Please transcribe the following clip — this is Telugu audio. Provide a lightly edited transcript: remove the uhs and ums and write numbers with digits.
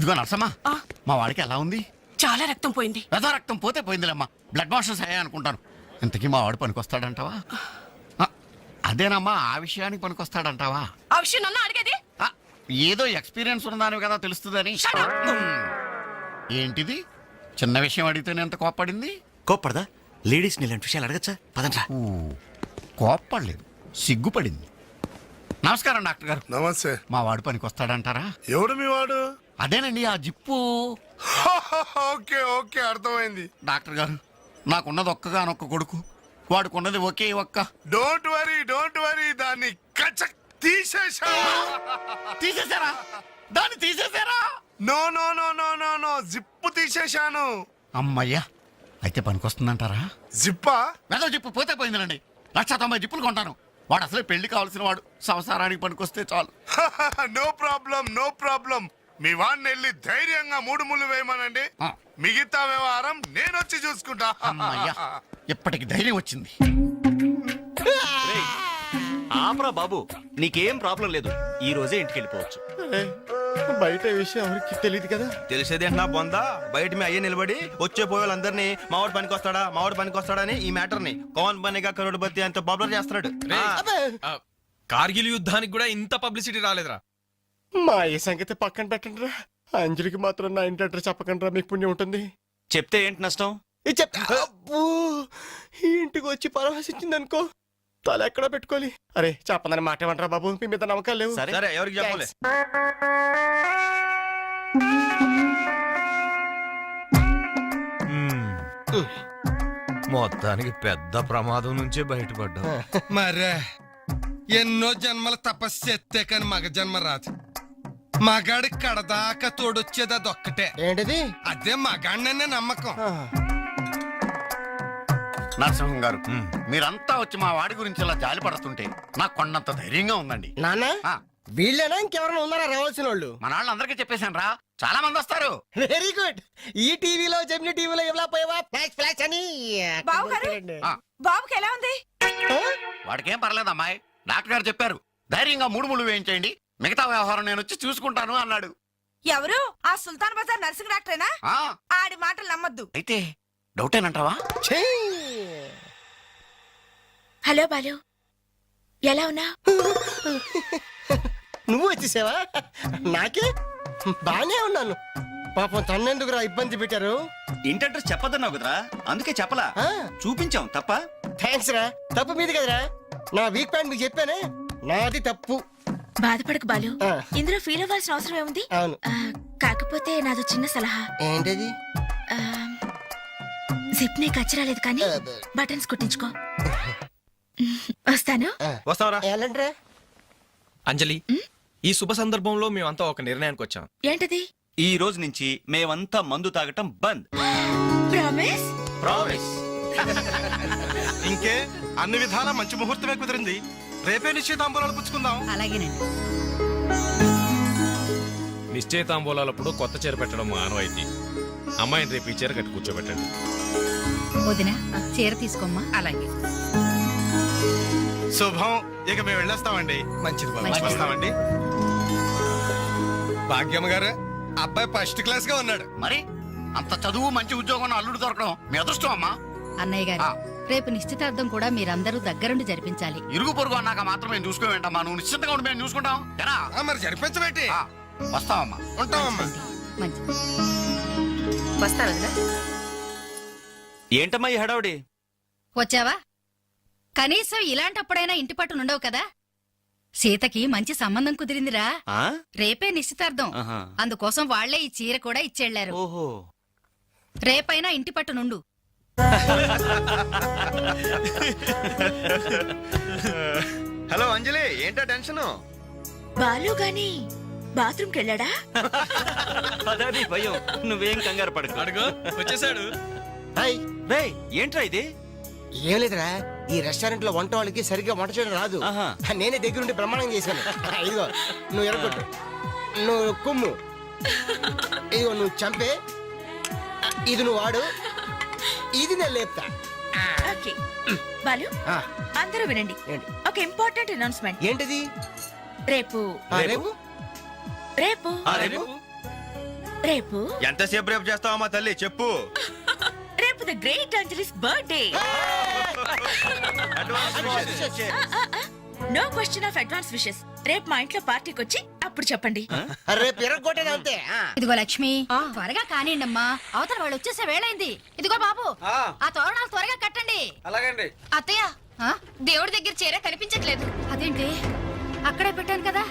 ఇదిగో నర్సమ్మా, మా వాడికి ఎలా ఉంది? చాలా రక్తం పోయింది. రథ రక్తం పోతే పోయిందిలేమ్మా, బ్లడ్ మోషన్స్ అయ్యాయి అనుకుంటాను. ఇంతకీ మా వాడు పనికొస్తాడంటావా? అదేనమ్మా, ఆ విషయానికి పనికొస్తాడంటావా? ఆ విషయం నన్ను అడిగేది? ఏదో ఎక్స్పీరియన్స్ ఉన్నదాని కదా తెలుస్తుందని. ఏంటిది? చిన్న విషయం అడిగితేనే ఎంత కోప్పడింది? కోప్పడదా? లేడీస్ ఇలాంటి విషయాలు అడగచ్చా? పదండ్రా. కోప్పడలేదు, సిగ్గుపడింది. నమస్కారం డాక్టర్ గారు. నమస్తే. మా వాడు పనికొస్తాడంటారా? ఎవడు మీ వాడు? అదేనండి ఆ జిప్పు. ఓకే ఓకే, అర్థమైంది. డాక్టర్ గారు, నాకున్నది ఒక్కగానొక్క కొడుకు, వాడుకున్నది ఒకే ఒక్క. డోంట్ వరీ, దాన్ని కచక్ తీసేశా. తీసేశారా? దాన్ని తీసేశారా? No no no no no no, zip తీసేశాను. అమ్మయ్యా, అయితే పనికొస్తుందంటారా? జిప్పా? మెదడు జిప్పు పోతే పోయిందండి. 190 జిప్పులు కొంటాను. వాడు అసలే పెళ్లి కావాల్సిన వాడు, సంసారానికి పనికొస్తే చాలు. No problem. మీ వాడిని వెళ్ళి ధైర్యంగా 3 ముళ్ళు వేయమనండి. మిగతా వ్యవహారం నేను వచ్చి చూసుకుంటా. అమ్మయ్యా, ఇప్పటికి ధైర్యం వచ్చింది. ఆపరా బాబు, నీకేం ప్రాబ్లం లేదు. ఈ రోజే ఇంటికి వెళ్ళిపోవచ్చు. బయట విషయం ఎవరికి తెలియదు కదా. తెలిసేది అంటున్నా బొందా. బయట మీ అయ్యే నిలబడి వచ్చే పోయే వాళ్ళందరినీ మావాడు పనికొస్తాడని ఈ మ్యాటర్ ని కౌన్ బనేగా కరోడ్పతి అంత పాపులర్ చేస్తున్నాడు. కార్గిల్ యుద్ధానికి కూడా ఇంత పబ్లిసిటీ రాలేదురా. మా ఈ సంగతి పక్కన పెట్టండి రా. అంజలికి మాత్రం నా ఇంటి అడ్రస్ చెప్పకండి రా, మీకు పుణ్యం ఉంటుంది. చెప్తే ఏంటి నష్టం? ఇది చెప్తా. అబ్బో, ఈ ఇంటికి వచ్చి పరవశించింది అనుకో, తల ఎక్కడ పెట్టుకోవాలి. అరే చెప్పదని మాట ఏమంటారా బాబు, మీ మీద నమ్మకాలు లేవు. సరే ఎవరికి చెప్పలే. మొత్తానికి పెద్ద ప్రమాదం నుంచే బయటపడ్డా. మరే ఎన్నో జన్మల తపస్సు ఎత్తే కాని మగ జన్మ రాదు. మగాడి కడదాకా తోడొచ్చేది అదొక్కటే. ఏంటిది? అదే మగాడిననే నమ్మకం. నరసింహం గారు, మీరంతా వచ్చి మా వాడి గురించి ఇలా జాలి పడుతుంటే నాకు కొండంత ధైర్యంగా ఉందండి. నాన్న, వీళ్ళేనా ఇంకెవరైనా ఉన్నారా రావాల్సిన వాళ్ళు? మన వాళ్ళందరికీ చెప్పేశాను రా, చాలా మంది వస్తారు. Very good. ఈ టీవీలో జెమిని టీవీలో ఎవలా పోయావా ఫ్లాష్ అని. బాబుకి ఎలా ఉంది? వాడికేం పర్లేదు అమ్మాయి, డాక్టర్ గారు చెప్పారు ధైర్యంగా 3 ముళ్ళు వేయించేయండి, మిగతా వ్యవహారం నేను వచ్చి చూసుకుంటాను అన్నాడు. ఎవరు? ఆ సుల్తాన్ బజార్ నర్సింగ్ డాక్టరేనా? ఆడి మాటలు నమ్మద్దు. అయితే డౌటేనంటావా? హలో బాలు, ఎలా ఉన్నా? నువ్వు వచ్చేసావా? నాకే బానే ఉన్నాను. పాపం తన్నెందుకురా ఇబ్బంది పెట్టారు? ఇంటి అడ్రస్ చెప్పదన్నావు కదరా, అందుకే చెప్పలా. చూపించాం తప్ప. థ్యాంక్స్ రా. తప్పు మీది కదరా, నా వీక్ పాయింట్ మీకు చెప్పానే, నాది తప్పు. బాధపడకు బాలు, ఇందులో ఫీల్ అవ్వాల్సిన అవసరం ఏముంది? అవును. కాకపోతే నాదో చిన్న సలహా. ఏంటది? జిప్ నే కచ్చరాలేదు కానీ బటన్స్ కుట్టించుకో. వస్తాను. వస్తావరా? ఎలాంటిరా? అంజలి, ఈ శుభ సందర్భంలో మేమంతా ఒక నిర్ణయానికి వచ్చాం. ఏంటది? ఈ రోజు నుంచి మేమంతా మందు తాగటం బంద్. ప్రామిస్? ప్రామిస్. ఇంకే అన్ని విధాలా మంచి ముహూర్తమే కుదిరింది. రేపే నిశ్చితాంబూలాలు పుచ్చుకుందాం. అలాగేనండి. నిశ్చయితాంబూలాలప్పుడు కొత్త చీర పెట్టడం ఆనవాయితీ. అమ్మాయిని రేపు ఈ చీర కట్టి కూర్చోబెట్టండి. వదిన, చీర తీసుకోమ్మా. అలాగే. శుభం. ఇక మేము వెళ్ళొస్తామండి. మంచిది బాబు. వస్తామండి. భాగ్యమ్మ గారు, అబ్బాయి ఫస్ట్ క్లాస్ గా ఉన్నాడు. మరి అంత చదువు మంచి ఉద్యోగం అల్లుడు దొరకడం మీ అదృష్టం అమ్మా. అన్నయ్య గారు, రేపు నిశ్చితార్థం కూడా మీరందరూ దగ్గరుండి జరిపించాలి. ఇరుగు పొరుగు అన్నాక మాత్రం మేము చూసుకోవేంటమ్మా, నువ్వు నిశ్చింతగా ఉండి మేము చూసుకుంటాం. మరి జరిపించబెట్టి వస్తావమ్మా. ఉంటామమ్మా. మంచిది. వస్తాను. ఏంటమ్మా ఈ హడావుడి? వచ్చావా? కనీసం ఇలాంటప్పుడైనా ఇంటి పట్టు నుండవు కదా. సీతకి మంచి సంబంధం కుదిరిందిరా. రేపే నిశ్చితార్థం. అందుకోసం వాళ్లే ఈ చీర కూడా ఇచ్చెళ్లారు. ఓహో. రేపైనా ఇంటి పట్టు నుండు. హలో అంజలి, ఏంటా టెన్షన్? బాలు గాని బాత్రూమ్కి వెళ్ళాడా? అదే భయం. నువ్వేం కంగారు పడకు. అడుగు వచ్చేసాడు. ఏంట్రా ఇది? ఏం లేదురా, ఈ రెస్టారెంట్ లో వంట వాళ్ళకి సరిగ్గా వంట చేయడం రాదు. నేనే దగ్గరుండి బ్రహ్మాండం చేశాను. ఇదిగో నువ్వు ఎరగొట్టు, నువ్వు కుమ్ము, ఇదిగో నువ్వు చంపే, ఇది నువ్వు వాడు, ఇది నేను లేపుతా. బాలు, అందరూ వినండి. ఒక ఇంపార్టెంట్ అనౌన్స్మెంట్. ఏంటిది? రేపు రేపు రేపు రేపు ఎంతసేపు రేపు చేస్తావమ్మా తల్లి చెప్పు. రేపు the great Anjali's birthday. No question of advance wishes. రేపు మా ఇంట్లో పార్టీకి వచ్చి అప్పుడు చెప్పండి. రేపు ఎరగొట్టేది అంతే. ఇదిగో లక్ష్మి త్వరగా కానివ్వండమ్మా, అవతల వాళ్ళు వచ్చేసే వేళైంది. ఇదిగో బాబు ఆ తోరణాలు త్వరగా కట్టండి. అలాగండి. అత్తయ్య దేవుడి దగ్గర చీర కనిపించట్లేదు. అదేంటి అక్కడే పెట్టాను కదా.